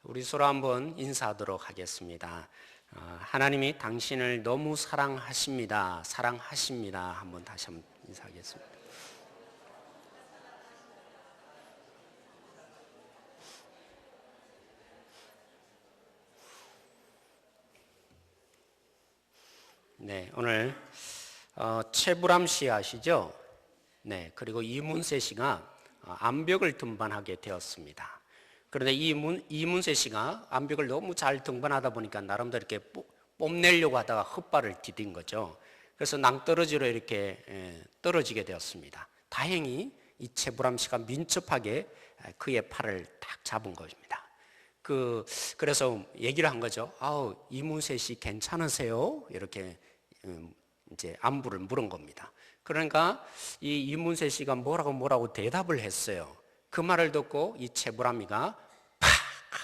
우리 서로 한번 인사하도록 하겠습니다. 하나님이 당신을 너무 사랑하십니다. 사랑하십니다. 한번 다시 한번 인사하겠습니다. 네, 오늘 최불암 씨 아시죠? 네, 그리고 이문세 씨가 암벽을 등반하게 되었습니다. 그런데 이문세 씨가 암벽을 너무 잘 등반하다 보니까 나름대로 이렇게 뽐내려고 하다가 헛발을 디딘 거죠. 그래서 낭떠러지로 이렇게 떨어지게 되었습니다. 다행히 이 최불암 씨가 민첩하게 그의 팔을 딱 잡은 것입니다. 그래서 얘기를 한 거죠. 이문세 씨 괜찮으세요? 이렇게 이제 안부를 물은 겁니다. 그러니까 이 이문세 씨가 뭐라고 대답을 했어요. 그 말을 듣고 이 최불암이가 팍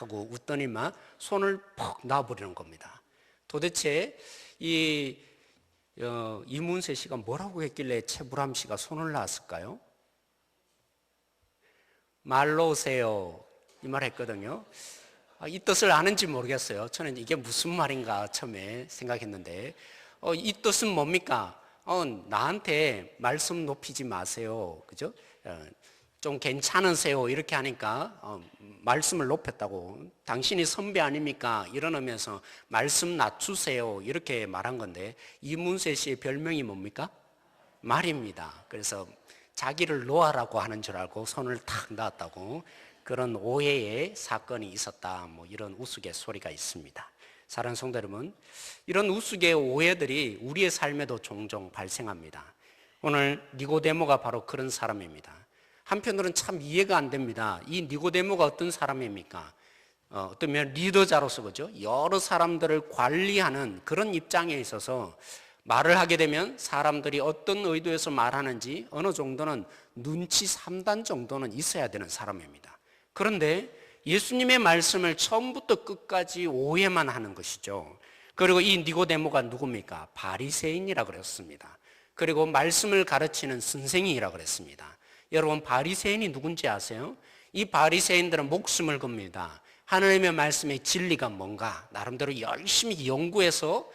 하고 웃더니만 손을 퍽 놔버리는 겁니다. 도대체 이 이문세 씨가 뭐라고 했길래 최불암 씨가 손을 놨을까요? 말로 오세요. 이 말 했거든요. 이 뜻을 아는지 모르겠어요. 저는 이게 무슨 말인가 처음에 생각했는데 이 뜻은 뭡니까? 나한테 말씀 높이지 마세요. 그죠? 좀 괜찮으세요. 이렇게 하니까 말씀을 높였다고. 당신이 선배 아닙니까? 이러면서 말씀 낮추세요. 이렇게 말한 건데 이문세 씨의 별명이 뭡니까? 말입니다. 그래서 자기를 놓아라고 하는 줄 알고 손을 탁 놨다고 그런 오해의 사건이 있었다. 뭐 이런 우스갯소리가 있습니다. 사랑하는 성도 여러분, 이런 우스개 오해들이 우리의 삶에도 종종 발생합니다. 오늘 니고데모가 바로 그런 사람입니다. 한편으로는 참 이해가 안 됩니다. 이 니고데모가 어떤 사람입니까? 어떤 면 리더자로서 그죠? 여러 사람들을 관리하는 그런 입장에 있어서 말을 하게 되면 사람들이 어떤 의도에서 말하는지 어느 정도는 눈치 3단 정도는 있어야 되는 사람입니다. 그런데 예수님의 말씀을 처음부터 끝까지 오해만 하는 것이죠. 그리고 이 니고데모가 누굽니까? 바리새인이라 그랬습니다. 그리고 말씀을 가르치는 선생이라 그랬습니다. 여러분, 바리새인이 누군지 아세요? 이 바리새인들은 목숨을 겁니다. 하나님의 말씀의 진리가 뭔가 나름대로 열심히 연구해서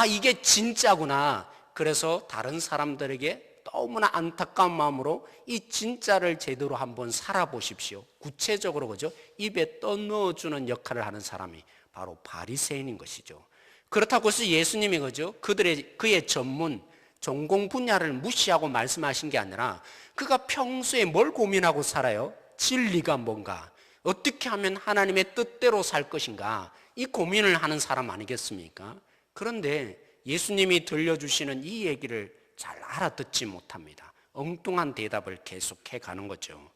이게 진짜구나. 그래서 다른 사람들에게 너무나 안타까운 마음으로 이 진짜를 제대로 한번 살아보십시오. 구체적으로 그죠? 입에 떠넣어주는 역할을 하는 사람이 바로 바리새인인 것이죠. 그렇다고 해서 예수님이 그죠? 그의 전공 분야를 무시하고 말씀하신 게 아니라 그가 평소에 뭘 고민하고 살아요? 진리가 뭔가? 어떻게 하면 하나님의 뜻대로 살 것인가? 이 고민을 하는 사람 아니겠습니까? 그런데 예수님이 들려주시는 이 얘기를 잘 알아듣지 못합니다. 엉뚱한 대답을 계속해 가는 거죠.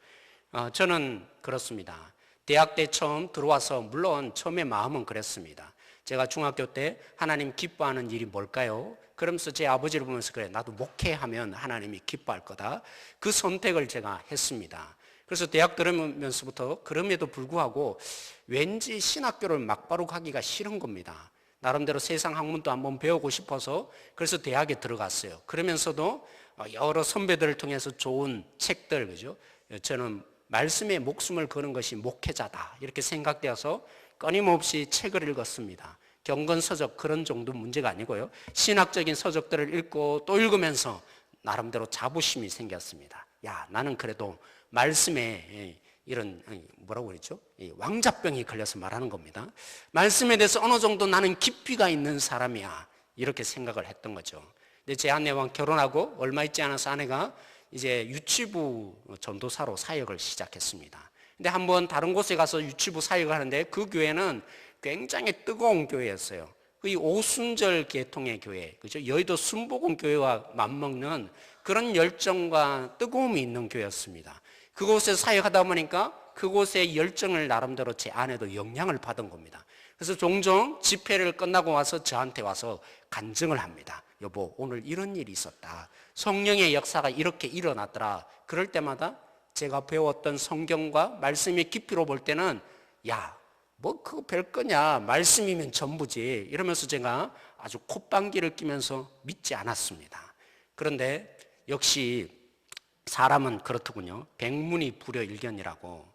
저는 그렇습니다. 대학 때 처음 들어와서 물론 처음에 마음은 그랬습니다. 제가 중학교 때 하나님 기뻐하는 일이 뭘까요? 그러면서 제 아버지를 보면서 그래, 나도 목회하면 하나님이 기뻐할 거다. 그 선택을 제가 했습니다. 그래서 대학 들으면서부터 그럼에도 불구하고 왠지 신학교를 막바로 가기가 싫은 겁니다. 나름대로 세상 학문도 한번 배우고 싶어서 그래서 대학에 들어갔어요. 그러면서도 여러 선배들을 통해서 좋은 책들, 그죠? 저는 말씀에 목숨을 거는 것이 목회자다. 이렇게 생각되어서 끊임없이 책을 읽었습니다. 경건서적 그런 정도 문제가 아니고요. 신학적인 서적들을 읽고 또 읽으면서 나름대로 자부심이 생겼습니다. 나는 그래도 말씀에 이런 뭐라고 그랬죠? 왕자병이 걸려서 말하는 겁니다. 말씀에 대해서 어느 정도 나는 깊이가 있는 사람이야. 이렇게 생각을 했던 거죠. 근데 제 아내와 결혼하고 얼마 있지 않아서 아내가 이제 유치부 전도사로 사역을 시작했습니다. 근데 한번 다른 곳에 가서 유치부 사역을 하는데 그 교회는 굉장히 뜨거운 교회였어요. 이 오순절 계통의 교회, 그죠? 여의도 순복음 교회와 맞먹는 그런 열정과 뜨거움이 있는 교회였습니다. 그곳에서 사역하다 보니까 그곳의 열정을 나름대로 제 아내도 영향을 받은 겁니다. 그래서 종종 집회를 끝나고 와서 저한테 와서 간증을 합니다. 여보, 오늘 이런 일이 있었다. 성령의 역사가 이렇게 일어났더라. 그럴 때마다 제가 배웠던 성경과 말씀의 깊이로 볼 때는 뭐 그거 별거냐, 말씀이면 전부지, 이러면서 제가 아주 콧방귀를 끼면서 믿지 않았습니다. 그런데 역시 사람은 그렇더군요. 백문이 불여일견이라고.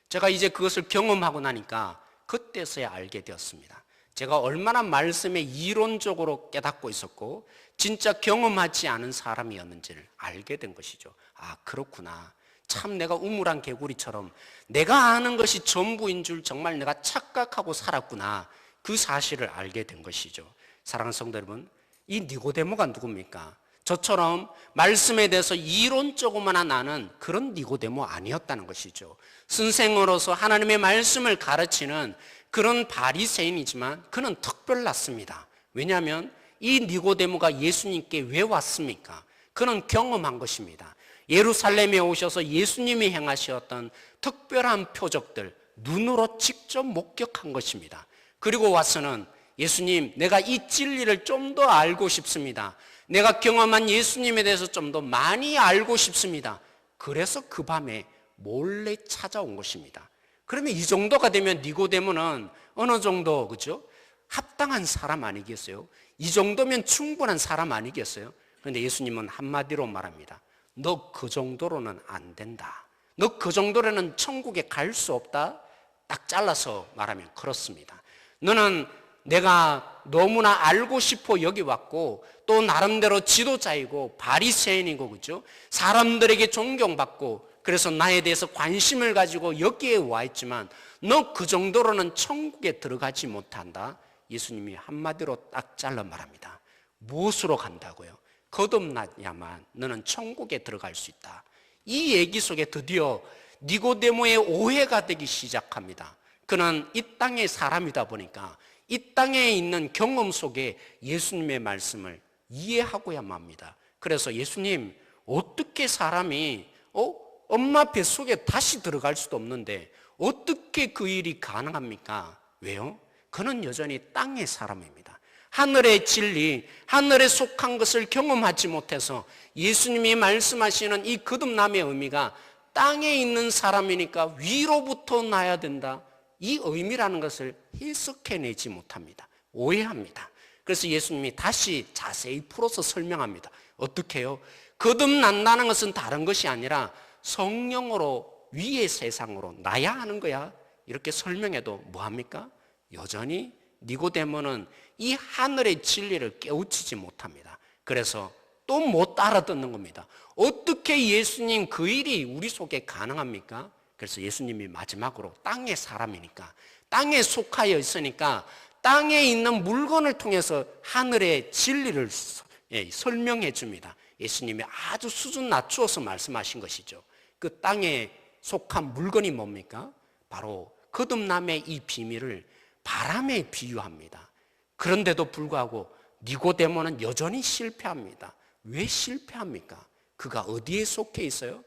제가 이제 그것을 경험하고 나니까 그때서야 알게 되었습니다. 제가 얼마나 말씀에 이론적으로 깨닫고 있었고 진짜 경험하지 않은 사람이었는지를 알게 된 것이죠. 아, 그렇구나. 참 내가 우물한 개구리처럼 내가 아는 것이 전부인 줄 정말 내가 착각하고 살았구나. 그 사실을 알게 된 것이죠. 사랑하는 성도 여러분, 이 니고데모가 누굽니까? 저처럼 말씀에 대해서 이론적으로만 아는 그런 니고데모 아니었다는 것이죠. 선생으로서 하나님의 말씀을 가르치는 그런 바리새인이지만 그는 특별났습니다. 왜냐하면 이 니고데모가 예수님께 왜 왔습니까? 그는 경험한 것입니다. 예루살렘에 오셔서 예수님이 행하셨던 특별한 표적들 눈으로 직접 목격한 것입니다. 그리고 와서는 예수님, 내가 이 진리를 좀 더 알고 싶습니다. 내가 경험한 예수님에 대해서 좀 더 많이 알고 싶습니다. 그래서 그 밤에 몰래 찾아온 것입니다. 그러면 이 정도가 되면 니고데모는 어느 정도, 그죠? 합당한 사람 아니겠어요? 이 정도면 충분한 사람 아니겠어요? 그런데 예수님은 한마디로 말합니다. 너 그 정도로는 안 된다. 너 그 정도로는 천국에 갈 수 없다. 딱 잘라서 말하면 그렇습니다. 너는 내가 너무나 알고 싶어 여기 왔고 또 나름대로 지도자이고 바리새인이고 그죠? 사람들에게 존경받고 그래서 나에 대해서 관심을 가지고 여기에 와 있지만 너 그 정도로는 천국에 들어가지 못한다. 예수님이 한마디로 딱 잘라 말합니다. 무엇으로 간다고요? 거듭나야만 너는 천국에 들어갈 수 있다. 이 얘기 속에 드디어 니고데모의 오해가 되기 시작합니다. 그는 이 땅의 사람이다 보니까 이 땅에 있는 경험 속에 예수님의 말씀을 이해하고야만 합니다. 그래서 예수님, 어떻게 사람이 엄마 뱃속에 다시 들어갈 수도 없는데 어떻게 그 일이 가능합니까? 왜요? 그는 여전히 땅의 사람입니다. 하늘의 진리, 하늘에 속한 것을 경험하지 못해서 예수님이 말씀하시는 이 거듭남의 의미가 땅에 있는 사람이니까 위로부터 나야 된다. 이 의미라는 것을 해석해내지 못합니다. 오해합니다. 그래서 예수님이 다시 자세히 풀어서 설명합니다. 어떻게 해요? 거듭난다는 것은 다른 것이 아니라 성령으로 위의 세상으로 나야 하는 거야. 이렇게 설명해도 뭐합니까? 여전히 니고데모는 이 하늘의 진리를 깨우치지 못합니다. 그래서 또 못 알아듣는 겁니다. 어떻게 예수님 그 일이 우리 속에 가능합니까? 그래서 예수님이 마지막으로 땅의 사람이니까 땅에 속하여 있으니까 땅에 있는 물건을 통해서 하늘의 진리를 설명해 줍니다. 예수님이 아주 수준 낮추어서 말씀하신 것이죠. 그 땅에 속한 물건이 뭡니까? 바로 거듭남의 이 비밀을 바람에 비유합니다. 그런데도 불구하고 니고데모는 여전히 실패합니다. 왜 실패합니까? 그가 어디에 속해 있어요?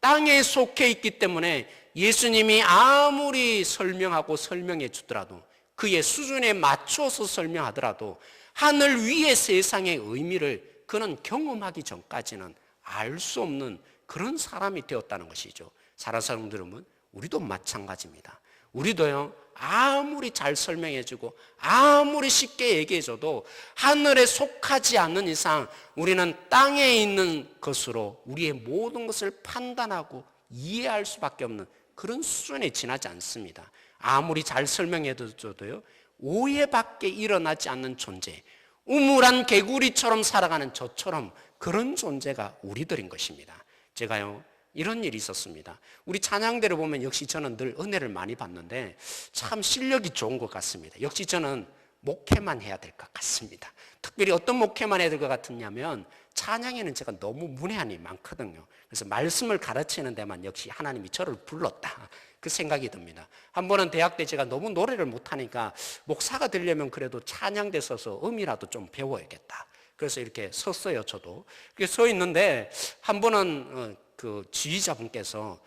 땅에 속해 있기 때문에 예수님이 아무리 설명하고 설명해 주더라도 그의 수준에 맞춰서 설명하더라도 하늘 위의 세상의 의미를 그는 경험하기 전까지는 알 수 없는 그런 사람이 되었다는 것이죠. 사랑하는 사람들 여러분, 우리도 마찬가지입니다. 우리도요, 아무리 잘 설명해주고 아무리 쉽게 얘기해줘도 하늘에 속하지 않는 이상 우리는 땅에 있는 것으로 우리의 모든 것을 판단하고 이해할 수밖에 없는 그런 수준에 지나지 않습니다. 아무리 잘 설명해줘도요, 오해밖에 일어나지 않는 존재, 우물한 개구리처럼 살아가는 저처럼 그런 존재가 우리들인 것입니다. 제가요, 이런 일이 있었습니다. 우리 찬양대를 보면 역시 저는 늘 은혜를 많이 받는데 참 실력이 좋은 것 같습니다. 역시 저는 목회만 해야 될 것 같습니다. 특별히 어떤 목회만 해야 될 것 같으냐면 찬양에는 제가 너무 문외한이 많거든요. 그래서 말씀을 가르치는 데만 역시 하나님이 저를 불렀다. 그 생각이 듭니다. 한 번은 대학 때 제가 너무 노래를 못하니까 목사가 되려면 그래도 찬양대 서서 음이라도 좀 배워야겠다. 그래서 이렇게 섰어요, 저도. 이렇게 서 있는데 한 번은 그 지휘자분께서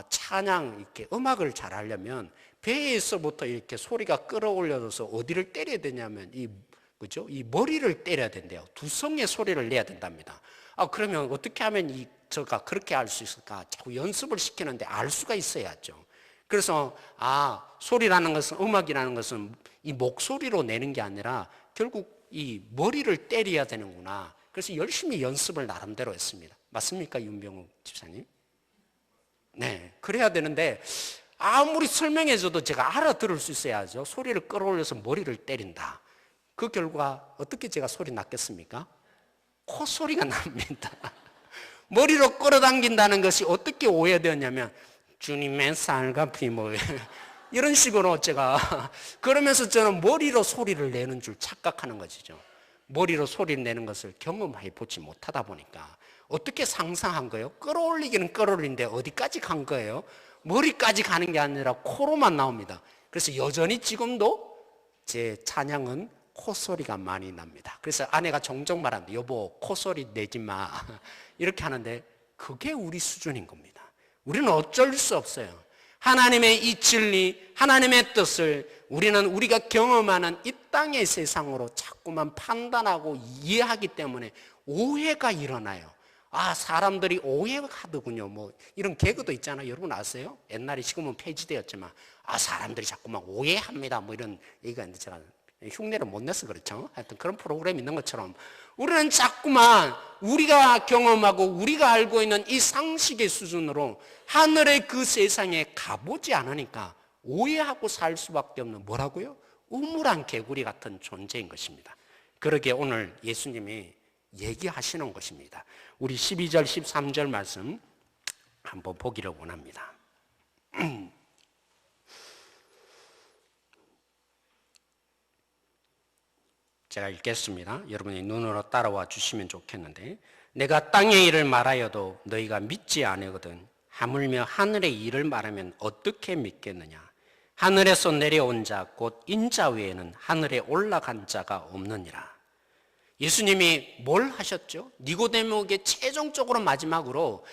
찬양 이렇게 음악을 잘 하려면 배에서부터 이렇게 소리가 끌어올려져서 어디를 때려야 되냐면 그죠? 이 머리를 때려야 된대요. 두성의 소리를 내야 된답니다. 그러면 어떻게 하면 저가 그렇게 할 수 있을까? 자꾸 연습을 시키는데 알 수가 있어야죠. 그래서 소리라는 것은 음악이라는 것은 이 목소리로 내는 게 아니라 결국 이 머리를 때려야 되는구나. 그래서 열심히 연습을 나름대로 했습니다. 맞습니까, 윤병욱 집사님? 네, 그래야 되는데 아무리 설명해줘도 제가 알아들을 수 있어야죠. 소리를 끌어올려서 머리를 때린다. 그 결과 어떻게 제가 소리 났겠습니까? 콧소리가 납니다. 머리로 끌어당긴다는 것이 어떻게 오해되었냐면 주님의 살갑이 뭐 이런 식으로 제가 그러면서 저는 머리로 소리를 내는 줄 착각하는 것이죠. 머리로 소리를 내는 것을 경험해 보지 못하다 보니까 어떻게 상상한 거예요? 끌어올리기는 끌어올리는데 어디까지 간 거예요? 머리까지 가는 게 아니라 코로만 나옵니다. 그래서 여전히 지금도 제 찬양은 콧소리가 많이 납니다. 그래서 아내가 종종 말합니다. 여보, 콧소리 내지 마. 이렇게 하는데 그게 우리 수준인 겁니다. 우리는 어쩔 수 없어요. 하나님의 이 진리, 하나님의 뜻을 우리는 우리가 경험하는 이 땅의 세상으로 자꾸만 판단하고 이해하기 때문에 오해가 일어나요. 아, 사람들이 오해하더군요. 뭐 이런 개그도 있잖아요. 여러분 아세요? 옛날에 지금은 폐지되었지만 아, 사람들이 자꾸만 오해합니다. 뭐 이런 얘기가 있는데 제가 흉내를 못 내서 그렇죠. 하여튼 그런 프로그램이 있는 것처럼 우리는 자꾸만 우리가 경험하고 우리가 알고 있는 이 상식의 수준으로 하늘의 그 세상에 가보지 않으니까 오해하고 살 수밖에 없는 뭐라고요? 우물안 개구리 같은 존재인 것입니다. 그러기에 오늘 예수님이 얘기하시는 것입니다. 우리 12절 13절 말씀 한번 보기를 원합니다. 제가 읽겠습니다. 여러분이 눈으로 따라와 주시면 좋겠는데 내가 땅의 일을 말하여도 너희가 믿지 아니거든 하물며 하늘의 일을 말하면 어떻게 믿겠느냐. 하늘에서 내려온 자 곧 인자 외에는 하늘에 올라간 자가 없느니라. 예수님이 뭘 하셨죠? 니고데모에게 최종적으로 마지막으로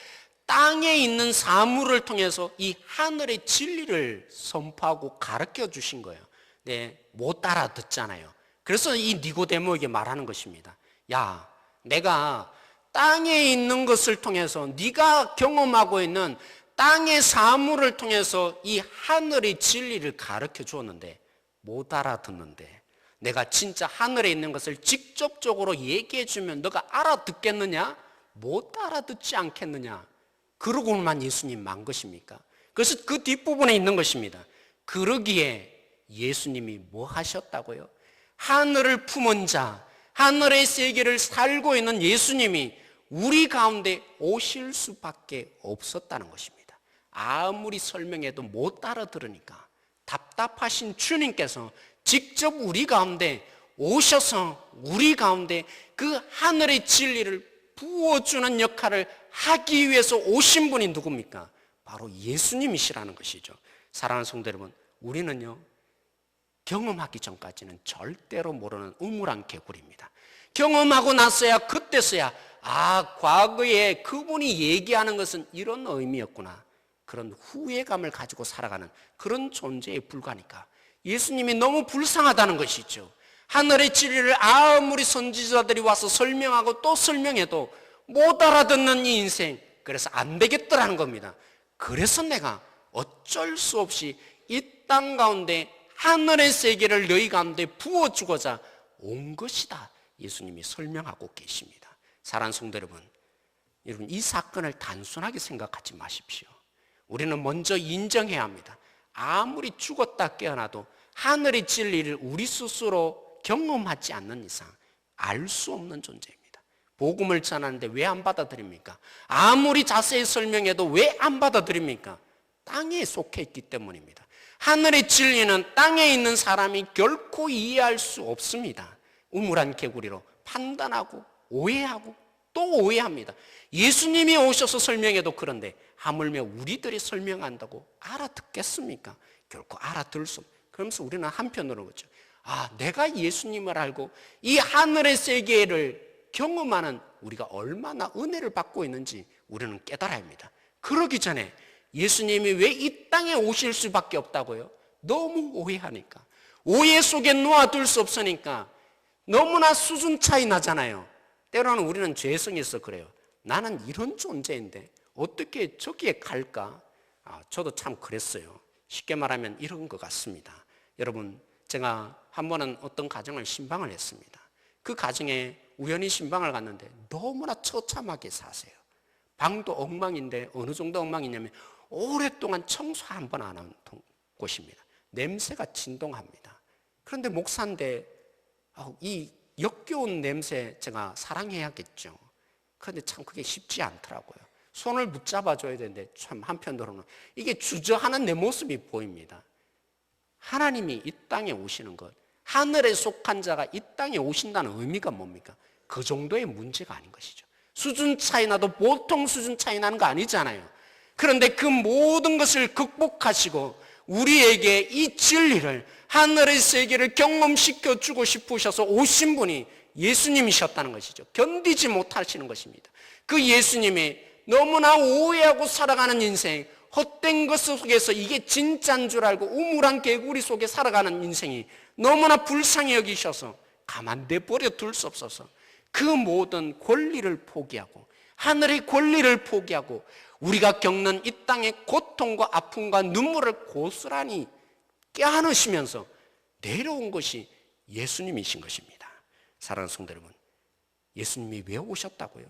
땅에 있는 사물을 통해서 이 하늘의 진리를 선포하고 가르쳐 주신 거예요. 네, 못 알아듣잖아요. 그래서 이 니고데모에게 말하는 것입니다. 야, 내가 땅에 있는 것을 통해서 네가 경험하고 있는 땅의 사물을 통해서 이 하늘의 진리를 가르쳐 주었는데 못 알아듣는데 내가 진짜 하늘에 있는 것을 직접적으로 얘기해 주면 너가 알아듣겠느냐? 못 알아듣지 않겠느냐? 그러고만 예수님 만 것입니까? 그래서 그 뒷부분에 있는 것입니다. 그러기에 예수님이 뭐 하셨다고요? 하늘을 품은 자, 하늘의 세계를 살고 있는 예수님이 우리 가운데 오실 수밖에 없었다는 것입니다. 아무리 설명해도 못 알아들으니까 답답하신 주님께서 직접 우리 가운데 오셔서 우리 가운데 그 하늘의 진리를 부어주는 역할을 하기 위해서 오신 분이 누굽니까? 바로 예수님이시라는 것이죠. 사랑하는 성도 여러분, 우리는요 경험하기 전까지는 절대로 모르는 우물안 개구리입니다. 경험하고 나서야 그때서야 아, 과거에 그분이 얘기하는 것은 이런 의미였구나. 그런 후회감을 가지고 살아가는 그런 존재에 불과하니까 예수님이 너무 불쌍하다는 것이죠. 하늘의 진리를 아무리 선지자들이 와서 설명하고 또 설명해도 못 알아듣는 이 인생, 그래서 안 되겠더라는 겁니다. 그래서 내가 어쩔 수 없이 이 땅 가운데 하늘의 세계를 너희 가운데 부어주고자 온 것이다. 예수님이 설명하고 계십니다. 사랑하는 성도 여러분, 이 사건을 단순하게 생각하지 마십시오. 우리는 먼저 인정해야 합니다. 아무리 죽었다 깨어나도 하늘의 진리를 우리 스스로 경험하지 않는 이상 알 수 없는 존재입니다. 복음을 전하는데 왜 안 받아들입니까? 아무리 자세히 설명해도 왜 안 받아들입니까? 땅에 속해 있기 때문입니다. 하늘의 진리는 땅에 있는 사람이 결코 이해할 수 없습니다. 우물안 개구리로 판단하고 오해하고 또 오해합니다. 예수님이 오셔서 설명해도 그런데 하물며 우리들이 설명한다고 알아듣겠습니까? 결코 알아들을 수 없습니다. 그러면서 우리는 한편으로 그렇죠. 아, 내가 예수님을 알고 이 하늘의 세계를 경험하는 우리가 얼마나 은혜를 받고 있는지 우리는 깨달아야 합니다. 그러기 전에 예수님이 왜 이 땅에 오실 수밖에 없다고요? 너무 오해하니까. 오해 속에 놓아둘 수 없으니까 너무나 수준 차이 나잖아요. 때로는 우리는 죄성이 있어 그래요. 나는 이런 존재인데 어떻게 저기에 갈까? 저도 참 그랬어요. 쉽게 말하면 이런 것 같습니다. 여러분, 제가 한 번은 어떤 가정을 신방을 했습니다. 그 가정에 우연히 신방을 갔는데 너무나 처참하게 사세요. 방도 엉망인데 어느 정도 엉망이냐면 오랫동안 청소 한 번 안 한 곳입니다. 냄새가 진동합니다. 그런데 목사인데 이 역겨운 냄새 제가 사랑해야겠죠. 그런데 참 그게 쉽지 않더라고요. 손을 붙잡아줘야 되는데 참 한편으로는 이게 주저하는 내 모습이 보입니다. 하나님이 이 땅에 오시는 것, 하늘에 속한 자가 이 땅에 오신다는 의미가 뭡니까? 그 정도의 문제가 아닌 것이죠. 수준 차이 나도 보통 수준 차이 나는 거 아니잖아요. 그런데 그 모든 것을 극복하시고 우리에게 이 진리를, 하늘의 세계를 경험시켜 주고 싶으셔서 오신 분이 예수님이셨다는 것이죠. 견디지 못하시는 것입니다. 그 예수님이 너무나 오해하고 살아가는 인생, 헛된 것 속에서 이게 진짜인 줄 알고 우물한 개구리 속에 살아가는 인생이 너무나 불쌍히 여기셔서 가만 내버려 둘 수 없어서 그 모든 권리를 포기하고 하늘의 권리를 포기하고 우리가 겪는 이 땅의 고통과 아픔과 눈물을 고스란히 껴안으시면서 내려온 것이 예수님이신 것입니다. 사랑하는 성도 여러분, 예수님이 왜 오셨다고요?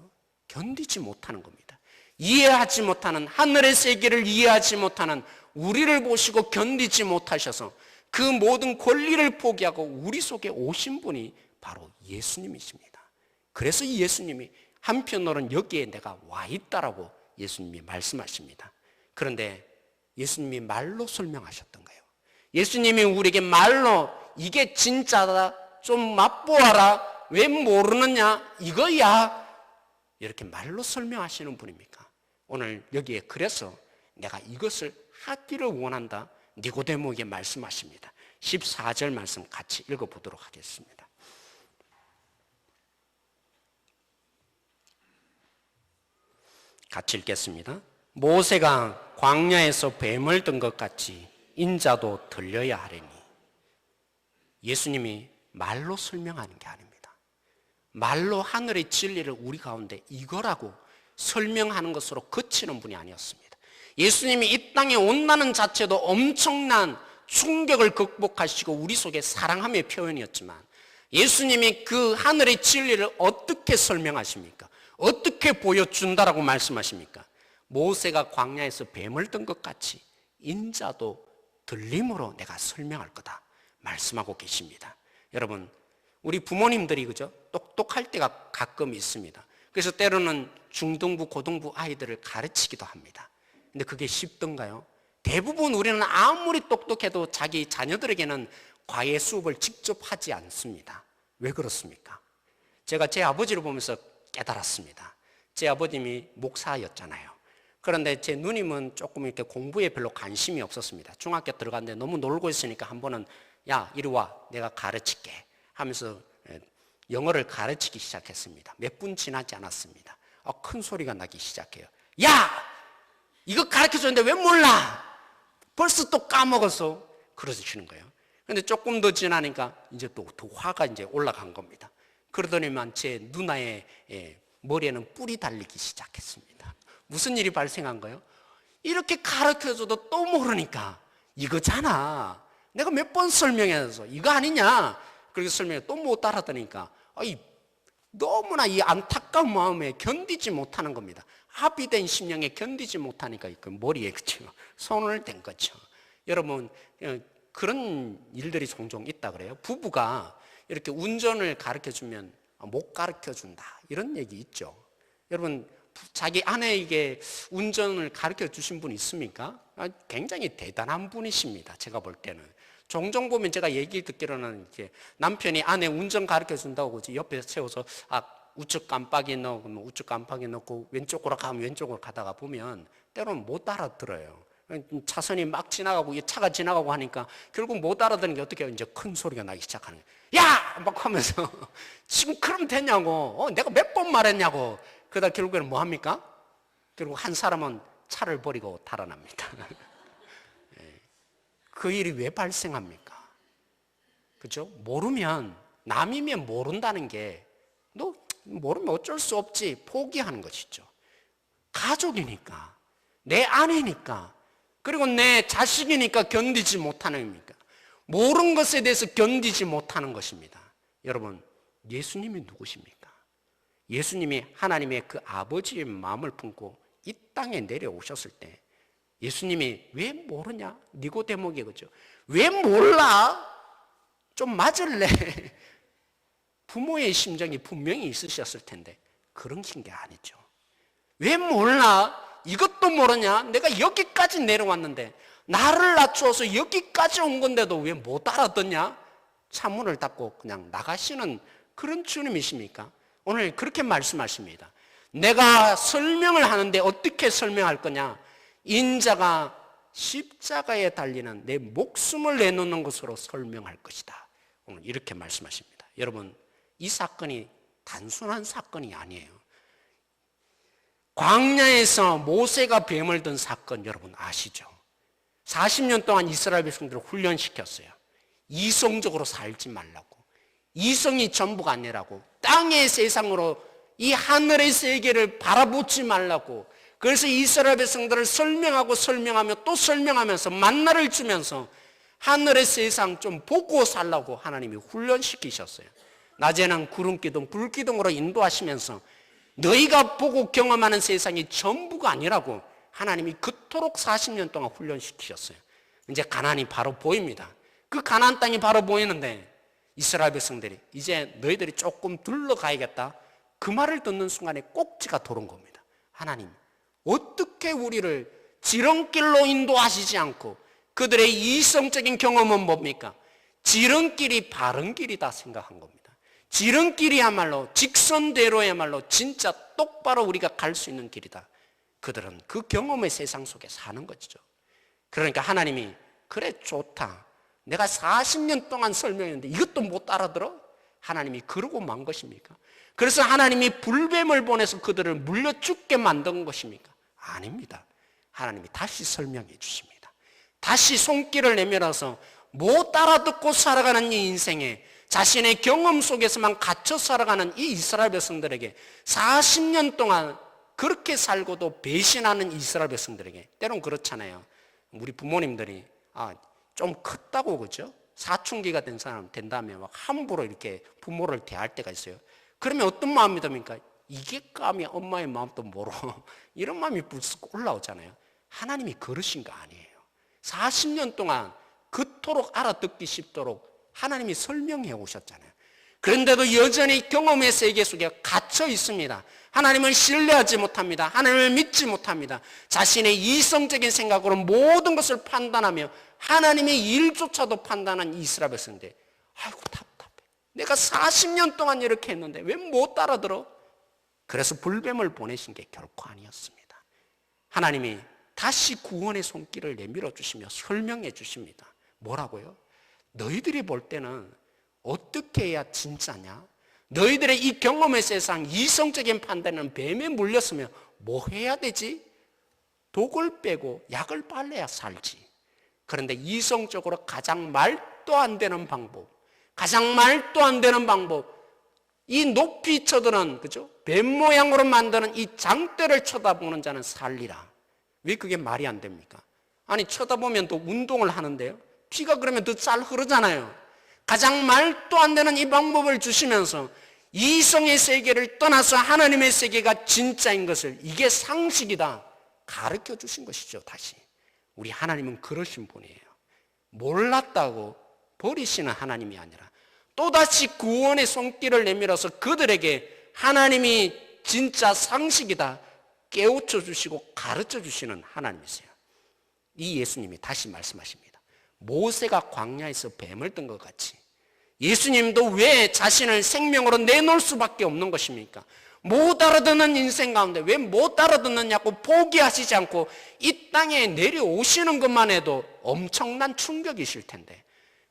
견디지 못하는 겁니다. 이해하지 못하는, 하늘의 세계를 이해하지 못하는 우리를 보시고 견디지 못하셔서 그 모든 권리를 포기하고 우리 속에 오신 분이 바로 예수님이십니다. 그래서 이 예수님이 한편으로는 여기에 내가 와 있다라고 예수님이 말씀하십니다. 그런데 예수님이 말로 설명하셨던 거예요. 예수님이 우리에게 말로 이게 진짜다, 좀 맛보아라, 왜 모르느냐, 이거야, 이렇게 말로 설명하시는 분입니까? 오늘 여기에 그래서 내가 이것을 하기를 원한다, 니고데모에게 말씀하십니다. 14절 말씀 같이 읽어보도록 하겠습니다. 같이 읽겠습니다. 모세가 광야에서 뱀을 든 것 같이 인자도 들려야 하리니. 예수님이 말로 설명하는 게 아닙니다. 말로 하늘의 진리를 우리 가운데 이거라고 설명하는 것으로 그치는 분이 아니었습니다. 예수님이 이 땅에 온다는 자체도 엄청난 충격을 극복하시고 우리 속에 사랑함의 표현이었지만 예수님이 그 하늘의 진리를 어떻게 설명하십니까? 어떻게 보여준다라고 말씀하십니까? 모세가 광야에서 뱀을 든 것 같이 인자도 들림으로 내가 설명할 거다 말씀하고 계십니다. 여러분, 우리 부모님들이 그죠? 똑똑할 때가 가끔 있습니다. 그래서 때로는 중등부, 고등부 아이들을 가르치기도 합니다. 근데 그게 쉽던가요? 대부분 우리는 아무리 똑똑해도 자기 자녀들에게는 과외 수업을 직접 하지 않습니다. 왜 그렇습니까? 제가 제 아버지를 보면서 깨달았습니다. 제 아버님이 목사였잖아요. 그런데 제 누님은 조금 이렇게 공부에 별로 관심이 없었습니다. 중학교 들어갔는데 너무 놀고 있으니까 한 번은 야, 이리 와, 내가 가르칠게 하면서 영어를 가르치기 시작했습니다. 몇 분 지나지 않았습니다. 큰 소리가 나기 시작해요. 야! 이거 가르쳐줬는데 왜 몰라? 벌써 또 까먹었어. 그러시는 거예요. 그런데 조금 더 지나니까 이제 또 화가 이제 올라간 겁니다. 그러더니만 제 누나의 머리에는 뿔이 달리기 시작했습니다. 무슨 일이 발생한 거예요? 이렇게 가르쳐줘도 또 모르니까 이거잖아. 내가 몇 번 설명해서 이거 아니냐? 그렇게 설명해 또 못 알아듣으니까 너무나 이 안타까운 마음에 견디지 못하는 겁니다. 합의된 심령에 견디지 못하니까 그 머리에 그쵸? 손을 댄 거죠. 여러분, 그런 일들이 종종 있다 그래요. 부부가 이렇게 운전을 가르쳐주면 못 가르쳐준다 이런 얘기 있죠. 여러분, 자기 아내에게 운전을 가르쳐 주신 분 있습니까? 굉장히 대단한 분이십니다. 제가 볼 때는. 종종 보면 제가 얘기 듣기로는 이렇게 남편이 아내 운전 가르쳐 준다고 옆에 세워서 우측 깜빡이 넣고 우측 깜빡이 넣고 왼쪽으로 가면 왼쪽으로 가다가 보면 때로는 못 알아들어요. 차선이 막 지나가고 차가 지나가고 하니까 결국 못 알아듣는 게 어떻게 해요? 이제 큰 소리가 나기 시작하는 거예요. 야! 막 하면서 지금 그럼 되냐고. 내가 몇 번 말했냐고. 그러다 결국에는 뭐 합니까? 결국 한 사람은 차를 버리고 달아납니다. 그 일이 왜 발생합니까? 그죠? 모르면, 남이면 모른다는 게, 너 모르면 어쩔 수 없지. 포기하는 것이죠. 가족이니까, 내 아내니까, 그리고 내 자식이니까 견디지 못하는 겁니까? 모르는 것에 대해서 견디지 못하는 것입니다. 여러분, 예수님이 누구십니까? 예수님이 하나님의 그 아버지의 마음을 품고 이 땅에 내려오셨을 때 예수님이 왜 모르냐? 니고데모에게 그죠? 왜 몰라? 좀 맞을래? 부모의 심정이 분명히 있으셨을 텐데 그런 게 아니죠. 왜 몰라? 이것도 모르냐? 내가 여기까지 내려왔는데 나를 낮추어서 여기까지 온 건데도 왜 못 알아듣냐? 창문을 닫고 그냥 나가시는 그런 주님이십니까? 오늘 그렇게 말씀하십니다. 내가 설명을 하는데 어떻게 설명할 거냐? 인자가 십자가에 달리는 내 목숨을 내놓는 것으로 설명할 것이다. 오늘 이렇게 말씀하십니다. 여러분, 이 사건이 단순한 사건이 아니에요. 광야에서 모세가 뱀을 든 사건 여러분 아시죠? 40년 동안 이스라엘 백성들을 훈련시켰어요. 이성적으로 살지 말라고. 이성이 전부가 아니라고. 땅의 세상으로 이 하늘의 세계를 바라보지 말라고. 그래서 이스라엘 백성들을 설명하며 또 설명하면서 만나를 주면서 하늘의 세상 좀 보고 살라고 하나님이 훈련시키셨어요. 낮에는 구름기둥, 불기둥으로 인도하시면서 너희가 보고 경험하는 세상이 전부가 아니라고 하나님이 그토록 40년 동안 훈련시키셨어요. 이제 가나안이 바로 보입니다. 그 가나안 땅이 바로 보이는데 이스라엘 백성들이 이제 너희들이 조금 둘러가야겠다. 그 말을 듣는 순간에 꼭지가 도는 겁니다. 하나님, 어떻게 우리를 지름길로 인도하시지 않고 그들의 이성적인 경험은 뭡니까? 지름길이 바른 길이다 생각한 겁니다. 지름길이야말로 직선대로야말로 진짜 똑바로 우리가 갈 수 있는 길이다. 그들은 그 경험의 세상 속에 사는 거죠. 그러니까 하나님이 그래 좋다. 내가 40년 동안 설명했는데 이것도 못 알아들어? 하나님이 그러고 만 것입니까? 그래서 하나님이 불뱀을 보내서 그들을 물려 죽게 만든 것입니까? 아닙니다. 하나님이 다시 설명해 주십니다. 다시 손길을 내밀어서 못 알아듣고 살아가는 이 인생에 자신의 경험 속에서만 갇혀 살아가는 이 이스라엘 백성들에게 40년 동안 그렇게 살고도 배신하는 이스라엘 백성들에게 때론 그렇잖아요. 우리 부모님들이 좀 컸다고 그죠? 사춘기가 된 사람 된다면 막 함부로 이렇게 부모를 대할 때가 있어요. 그러면 어떤 마음이 듭니까? 이게 감히 엄마의 마음도 모르 이런 마음이 불쑥 올라오잖아요. 하나님이 그러신 거 아니에요. 40년 동안 그토록 알아듣기 쉽도록 하나님이 설명해 오셨잖아요. 그런데도 여전히 경험의 세계 속에 갇혀 있습니다. 하나님을 신뢰하지 못합니다. 하나님을 믿지 못합니다. 자신의 이성적인 생각으로 모든 것을 판단하며 하나님의 일조차도 판단한 이스라엘 백성들, 아이고 답답해. 내가 40년 동안 이렇게 했는데 왜 못 알아들어? 그래서 불뱀을 보내신 게 결코 아니었습니다. 하나님이 다시 구원의 손길을 내밀어 주시며 설명해 주십니다. 뭐라고요? 너희들이 볼 때는 어떻게 해야 진짜냐? 너희들의 이 경험의 세상 이성적인 판단은 뱀에 물렸으면 뭐 해야 되지? 독을 빼고 약을 발라야 살지. 그런데 이성적으로 가장 말도 안 되는 방법, 이 높이 쳐드는 그죠? 뱀 모양으로 만드는 이 장대를 쳐다보는 자는 살리라. 왜 그게 말이 안 됩니까? 아니 쳐다보면 또 운동을 하는데요. 피가 그러면 더 잘 흐르잖아요. 가장 말도 안 되는 이 방법을 주시면서 이성의 세계를 떠나서 하나님의 세계가 진짜인 것을 이게 상식이다 가르쳐 주신 것이죠. 다시 우리 하나님은 그러신 분이에요. 몰랐다고 버리시는 하나님이 아니라 또다시 구원의 손길을 내밀어서 그들에게 하나님이 진짜 상식이다 깨우쳐 주시고 가르쳐 주시는 하나님이세요. 이 예수님이 다시 말씀하십니다. 모세가 광야에서 뱀을 뜬 것 같이 예수님도 왜 자신을 생명으로 내놓을 수밖에 없는 것입니까? 못 알아듣는 인생 가운데 왜 못 알아듣느냐고 포기하시지 않고 이 땅에 내려오시는 것만 해도 엄청난 충격이실 텐데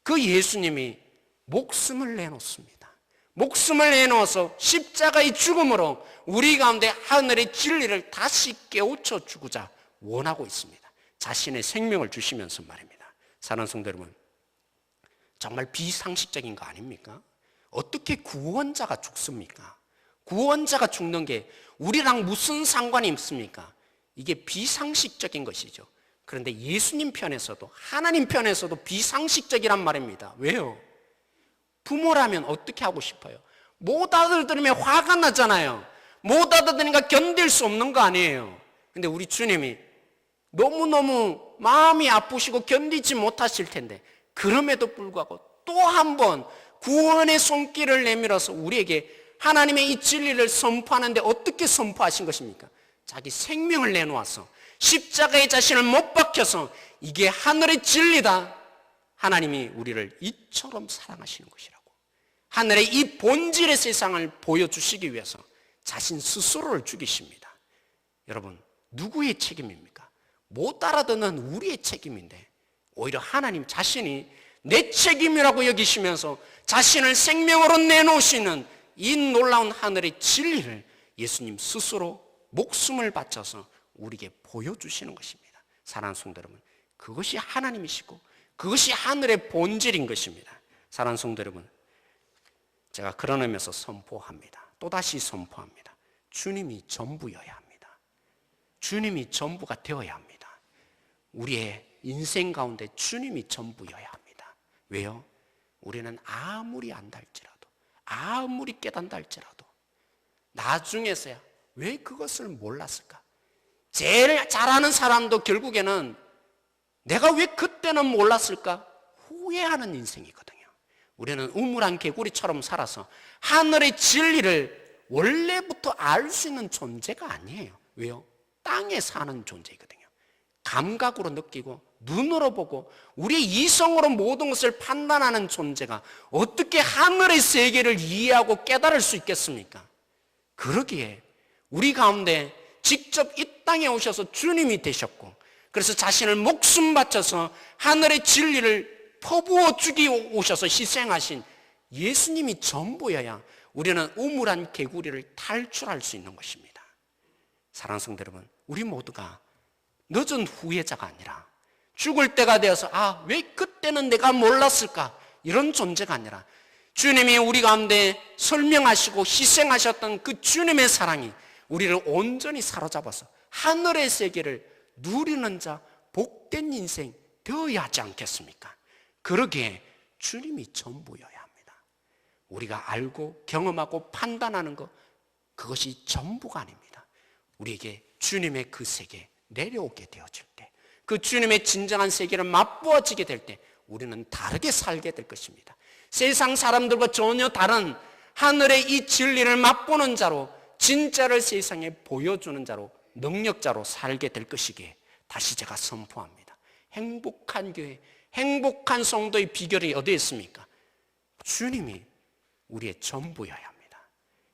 그 예수님이 목숨을 내놓습니다. 목숨을 내놓아서 십자가의 죽음으로 우리 가운데 하늘의 진리를 다시 깨우쳐 주고자 원하고 있습니다. 자신의 생명을 주시면서 말입니다. 사랑하는 성도 여러분, 정말 비상식적인 거 아닙니까? 어떻게 구원자가 죽습니까? 구원자가 죽는 게 우리랑 무슨 상관이 있습니까? 이게 비상식적인 것이죠. 그런데 예수님 편에서도 하나님 편에서도 비상식적이란 말입니다. 왜요? 부모라면 어떻게 하고 싶어요? 못 알아들으면 화가 나잖아요. 못 알아들으니까 견딜 수 없는 거 아니에요. 근데 우리 주님이 너무너무 마음이 아프시고 견디지 못하실 텐데 그럼에도 불구하고 또 한 번 구원의 손길을 내밀어서 우리에게 하나님의 이 진리를 선포하는데 어떻게 선포하신 것입니까? 자기 생명을 내놓아서 십자가에 자신을 못 박혀서 이게 하늘의 진리다. 하나님이 우리를 이처럼 사랑하시는 것이라고. 하늘의 이 본질의 세상을 보여주시기 위해서 자신 스스로를 죽이십니다. 여러분, 누구의 책임입니까? 못 알아듣는 우리의 책임인데 오히려 하나님 자신이 내 책임이라고 여기시면서 자신을 생명으로 내놓으시는 이 놀라운 하늘의 진리를 예수님 스스로 목숨을 바쳐서 우리에게 보여주시는 것입니다. 사랑하는 성도 여러분, 그것이 하나님이시고 그것이 하늘의 본질인 것입니다. 사랑하는 성도 여러분, 제가 그런 의미에서 선포합니다. 또다시 선포합니다. 주님이 전부여야 합니다. 주님이 전부가 되어야 합니다. 우리의 인생 가운데 주님이 전부여야 합니다. 왜요? 우리는 아무리 안다 할지라도, 아무리 깨닫다 할지라도 나중에서야 왜 그것을 몰랐을까? 제일 잘하는 사람도 결국에는 내가 왜 그때는 몰랐을까? 후회하는 인생이거든요. 우리는 우물한 개구리처럼 살아서 하늘의 진리를 원래부터 알 수 있는 존재가 아니에요. 왜요? 땅에 사는 존재이거든요. 감각으로 느끼고 눈으로 보고 우리의 이성으로 모든 것을 판단하는 존재가 어떻게 하늘의 세계를 이해하고 깨달을 수 있겠습니까? 그러기에 우리 가운데 직접 이 땅에 오셔서 주님이 되셨고 그래서 자신을 목숨 바쳐서 하늘의 진리를 퍼부어 주기 오셔서 희생하신 예수님이 전부여야 우리는 우물한 개구리를 탈출할 수 있는 것입니다. 사랑하는 성도 여러분, 우리 모두가 늦은 후회자가 아니라 죽을 때가 되어서 왜 그때는 내가 몰랐을까? 이런 존재가 아니라 주님이 우리 가운데 설명하시고 희생하셨던 그 주님의 사랑이 우리를 온전히 사로잡아서 하늘의 세계를 누리는 자 복된 인생 되어야 하지 않겠습니까? 그러기에 주님이 전부여야 합니다. 우리가 알고 경험하고 판단하는 것, 그것이 전부가 아닙니다. 우리에게 주님의 그 세계 내려오게 되어질 때, 그 주님의 진정한 세계를 맛보아지게 될 때 우리는 다르게 살게 될 것입니다. 세상 사람들과 전혀 다른 하늘의 이 진리를 맛보는 자로, 진짜를 세상에 보여주는 자로, 능력자로 살게 될 것이기에 다시 제가 선포합니다. 행복한 교회, 행복한 성도의 비결이 어디에 있습니까? 주님이 우리의 전부여야 합니다.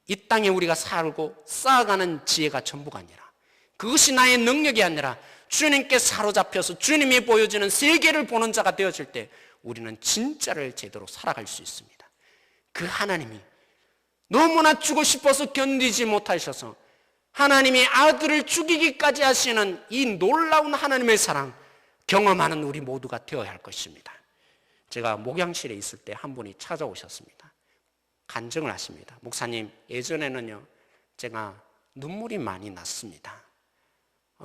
이 땅에 우리가 살고 쌓아가는 지혜가 전부가 아니라, 그것이 나의 능력이 아니라 주님께 사로잡혀서 주님이 보여주는 세계를 보는 자가 되어질 때 우리는 진짜를 제대로 살아갈 수 있습니다. 그 하나님이 너무나 주고 싶어서 견디지 못하셔서 하나님이 아들을 죽이기까지 하시는 이 놀라운 하나님의 사랑 경험하는 우리 모두가 되어야 할 것입니다. 제가 목양실에 있을 때 한 분이 찾아오셨습니다. 간증을 하십니다. 목사님, 예전에는요 제가 눈물이 많이 났습니다.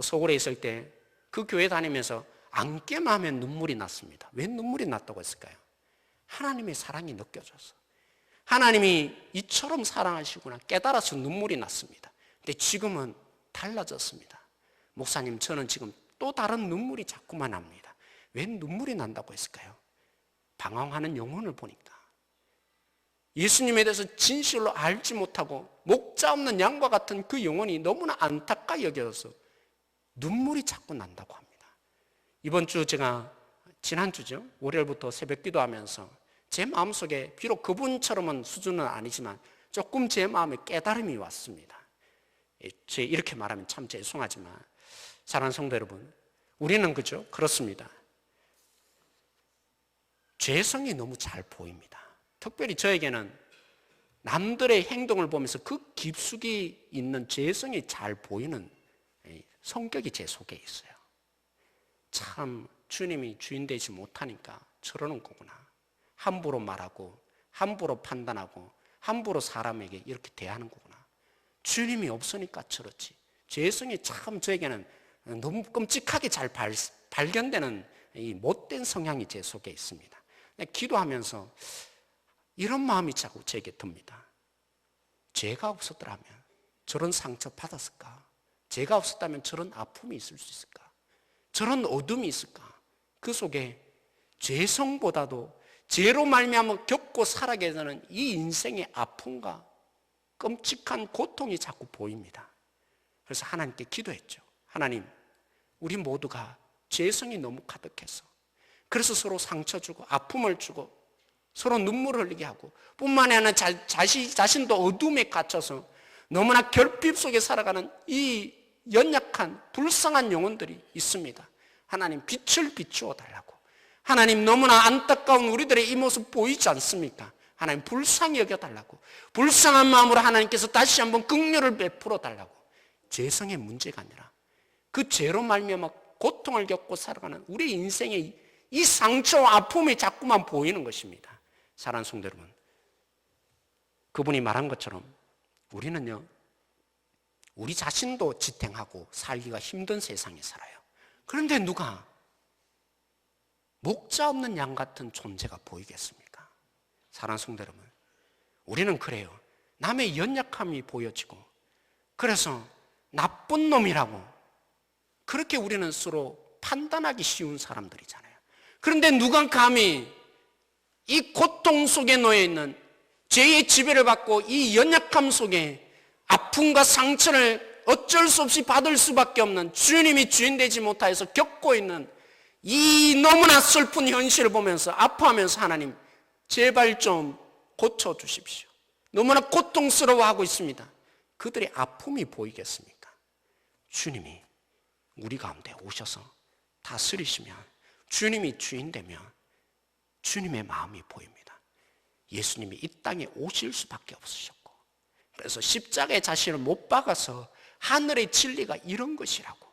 서울에 있을 때 그 교회 다니면서 앉기만 하면 눈물이 났습니다. 왜 눈물이 났다고 했을까요? 하나님의 사랑이 느껴져서, 하나님이 이처럼 사랑하시구나 깨달아서 눈물이 났습니다. 근데 지금은 달라졌습니다. 목사님, 저는 지금 또 다른 눈물이 자꾸만 납니다. 왜 눈물이 난다고 했을까요? 방황하는 영혼을 보니까, 예수님에 대해서 진실로 알지 못하고 목자 없는 양과 같은 그 영혼이 너무나 안타까 여겨져서 눈물이 자꾸 난다고 합니다. 이번 주 제가 지난주죠, 월요일부터 새벽 기도하면서 제 마음속에 비록 그분처럼은 수준은 아니지만 조금 제 마음에 깨달음이 왔습니다. 이렇게 말하면 참 죄송하지만 사랑하는 성도 여러분, 우리는 그죠? 그렇습니다. 죄성이 너무 잘 보입니다. 특별히 저에게는 남들의 행동을 보면서 그 깊숙이 있는 죄성이 잘 보이는 성격이 제 속에 있어요. 참 주님이 주인 되지 못하니까 저러는 거구나. 함부로 말하고 함부로 판단하고 함부로 사람에게 이렇게 대하는 거구나. 주님이 없으니까 저렇지. 죄성이 참 저에게는 너무 끔찍하게 잘 발견되는 이 못된 성향이 제 속에 있습니다. 기도하면서 이런 마음이 자꾸 제게 듭니다. 죄가 없었더라면 저런 상처 받았을까? 죄가 없었다면 저런 아픔이 있을 수 있을까? 저런 어둠이 있을까? 그 속에 죄성보다도 죄로 말미암아 겪고 살아가게 되는 이 인생의 아픔과 끔찍한 고통이 자꾸 보입니다. 그래서 하나님께 기도했죠. 하나님, 우리 모두가 죄성이 너무 가득해서 그래서 서로 상처 주고 아픔을 주고 서로 눈물 흘리게 하고 뿐만 아니라 자신도 어둠에 갇혀서 너무나 결핍 속에 살아가는 이 연약한 불쌍한 영혼들이 있습니다. 하나님, 빛을 비추어 달라고. 하나님, 너무나 안타까운 우리들의 이 모습 보이지 않습니까? 하나님, 불쌍히 여겨달라고. 불쌍한 마음으로 하나님께서 다시 한번 긍휼을 베풀어 달라고. 죄성의 문제가 아니라 그 죄로 말미암아 고통을 겪고 살아가는 우리 인생의 이 상처와 아픔이 자꾸만 보이는 것입니다. 사랑하는 성도 여러분, 그분이 말한 것처럼 우리는요, 우리 자신도 지탱하고 살기가 힘든 세상에 살아요. 그런데 누가 목자 없는 양 같은 존재가 보이겠습니까? 사랑하는 성도 여러분, 우리는 그래요. 남의 연약함이 보여지고 그래서 나쁜 놈이라고 그렇게 우리는 서로 판단하기 쉬운 사람들이잖아요. 그런데 누가 감히 이 고통 속에 놓여있는 죄의 지배를 받고 이 연약함 속에 아픔과 상처를 어쩔 수 없이 받을 수밖에 없는 주님이 주인 되지 못하여서 겪고 있는 이 너무나 슬픈 현실을 보면서 아파하면서 하나님, 제발 좀 고쳐주십시오. 너무나 고통스러워하고 있습니다. 그들의 아픔이 보이겠습니까? 주님이 우리 가운데 오셔서 다스리시면, 주님이 주인 되면 주님의 마음이 보입니다. 예수님이 이 땅에 오실 수밖에 없으셨고, 그래서 십자가에 자신을 못 박아서 하늘의 진리가 이런 것이라고,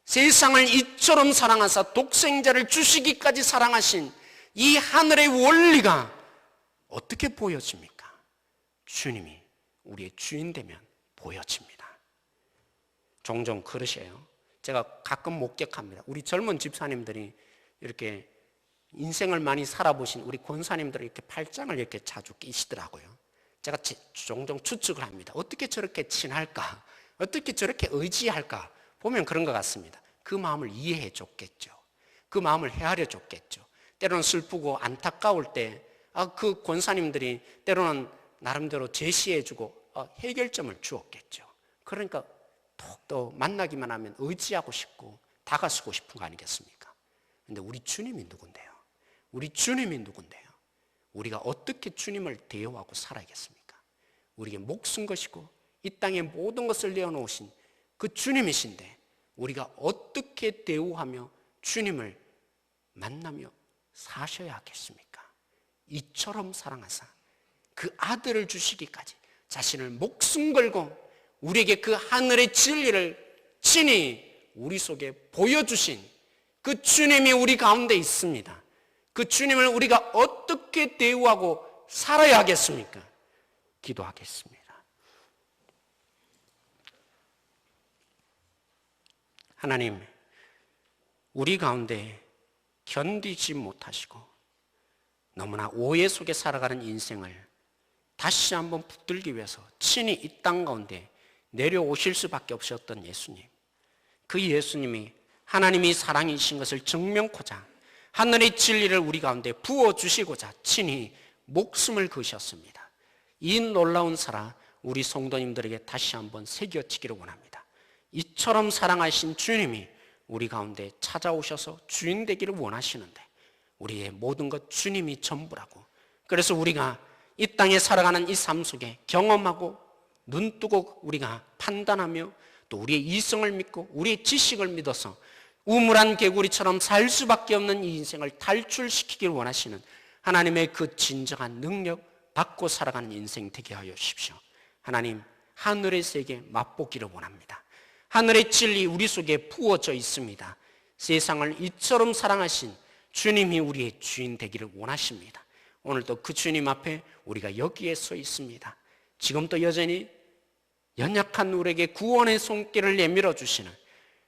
세상을 이처럼 사랑하사 독생자를 주시기까지 사랑하신 이 하늘의 원리가 어떻게 보여집니까? 주님이 우리의 주인 되면 보여집니다. 종종 그러셔요. 제가 가끔 목격합니다. 우리 젊은 집사님들이 이렇게 인생을 많이 살아보신 우리 권사님들이 이렇게 팔짱을 이렇게 자주 끼시더라고요. 제가 종종 추측을 합니다. 어떻게 저렇게 친할까? 어떻게 저렇게 의지할까? 보면 그런 것 같습니다. 그 마음을 이해해 줬겠죠. 그 마음을 헤아려 줬겠죠. 때로는 슬프고 안타까울 때 그 권사님들이 때로는 나름대로 제시해 주고 해결점을 주었겠죠. 그러니까 더욱더 만나기만 하면 의지하고 싶고 다가서고 싶은 거 아니겠습니까? 그런데 우리 주님이 누군데요? 우리 주님이 누군데요? 우리가 어떻게 주님을 대우하고 살아야겠습니까? 우리에게 목숨 것이고 이 땅에 모든 것을 내어놓으신 그 주님이신데 우리가 어떻게 대우하며 주님을 만나며 사셔야 하겠습니까? 이처럼 사랑하사 그 아들을 주시기까지 자신을 목숨 걸고 우리에게 그 하늘의 진리를 친히 우리 속에 보여주신 그 주님이 우리 가운데 있습니다. 그 주님을 우리가 어떻게 대우하고 살아야 하겠습니까? 기도하겠습니다. 하나님, 우리 가운데 견디지 못하시고 너무나 오해 속에 살아가는 인생을 다시 한번 붙들기 위해서 친히 이 땅 가운데 내려오실 수밖에 없었던 예수님, 그 예수님이 하나님이 사랑이신 것을 증명코자 하늘의 진리를 우리 가운데 부어주시고자 친히 목숨을 거셨습니다. 이 놀라운 사랑 우리 성도님들에게 다시 한번 새겨지기를 원합니다. 이처럼 사랑하신 주님이 우리 가운데 찾아오셔서 주인 되기를 원하시는데 우리의 모든 것 주님이 전부라고, 그래서 우리가 이 땅에 살아가는 이 삶 속에 경험하고 눈뜨고 우리가 판단하며 또 우리의 이성을 믿고 우리의 지식을 믿어서 우물한 개구리처럼 살 수밖에 없는 이 인생을 탈출시키길 원하시는 하나님의 그 진정한 능력 받고 살아가는 인생 되게 하여 주십시오. 하나님, 하늘의 세계 맛보기를 원합니다. 하늘의 진리 우리 속에 부어져 있습니다. 세상을 이처럼 사랑하신 주님이 우리의 주인 되기를 원하십니다. 오늘도 그 주님 앞에 우리가 여기에 서 있습니다. 지금도 여전히 연약한 우리에게 구원의 손길을 내밀어 주시는,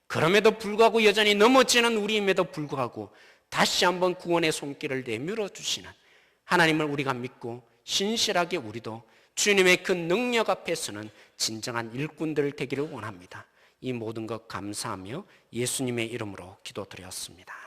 그럼에도 불구하고 여전히 넘어지는 우리임에도 불구하고 다시 한번 구원의 손길을 내밀어 주시는 하나님을 우리가 믿고 신실하게 우리도 주님의 그 능력 앞에서는 진정한 일꾼들 되기를 원합니다. 이 모든 것 감사하며 예수님의 이름으로 기도드렸습니다.